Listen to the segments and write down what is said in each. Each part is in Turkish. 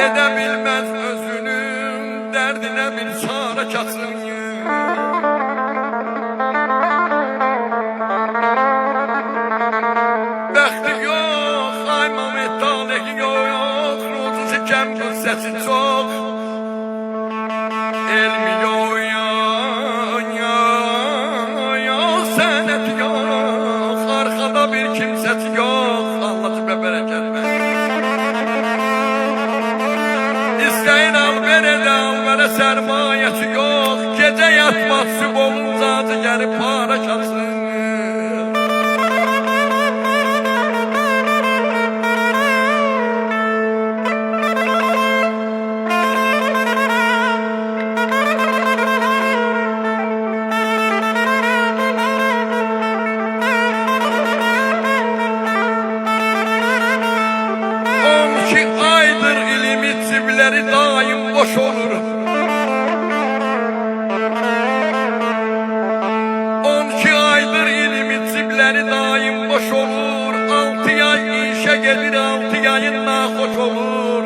edebilmez özünün derdine bir çare çatsın. Bəxti yok, ay Mehmet talehi yok, ruzusu kem sesi çok. Elmi yok ya, seneti yok, arkada bir kimsesi yok. Allah'ı be bereket ver. İsteyin al verede al vere sermayesi yok. Gece yatmaz süb olunca digeri para çatsın. Daim boş olur. 12 aydır ilimin zibleri daim boş olur. 6 ay işe gelir, 6 ayın nahoş olur.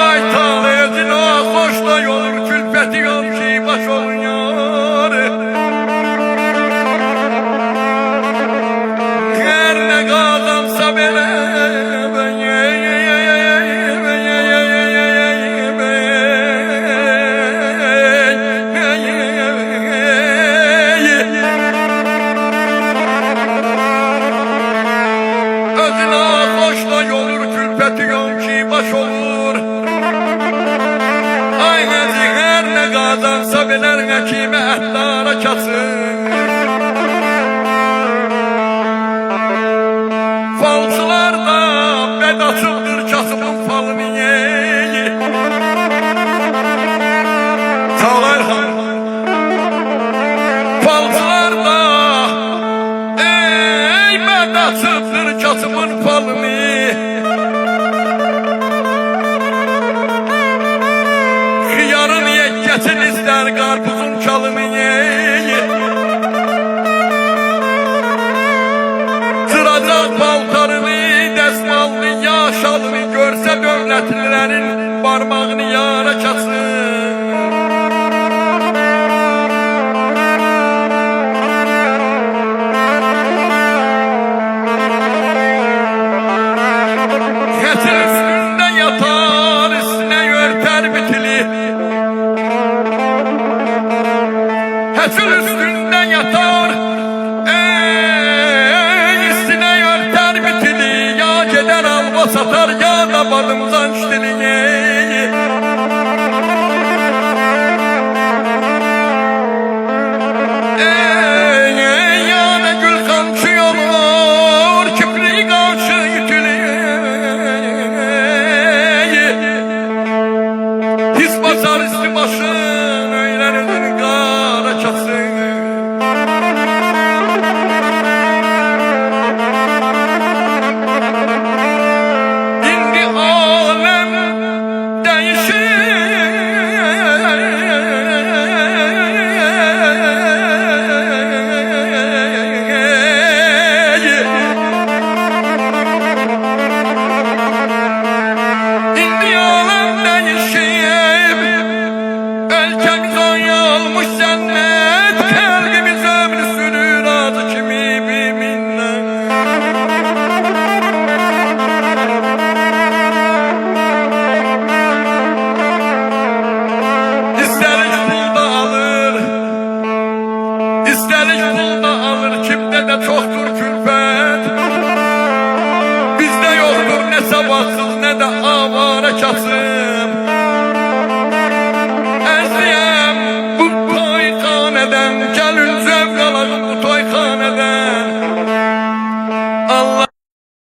Ay talihci nahoş da olur, külfeti yok ki baş oluyor. Her ne kazansa bile kazansa biler kime etlara çatsın. Falcılar da bedasıldır kasımın falını ye. Sağlar han. Falcılar da bedasıldır kasımın falını. Hıyarın yekkesin ister karpuzun çalını ye. Sıracak paltarını, desmalını, yaşalını görse devletlilerin parmağını yara çatsın. Kesin üstünde yatar, üstüne örter bitili. Kesin üstünde yatar, üstüne örter bitili. Ya gider alma satar ya da badımdan ştilini. Ya da gül kamçı olur, kipri kamçı ütülü. His basar üstü başın, öylerin kara çatsın. İsterik pul da alır, kimde de çoktur külfet. Bizde yoktur ne sabahsız ne de avare çatsın.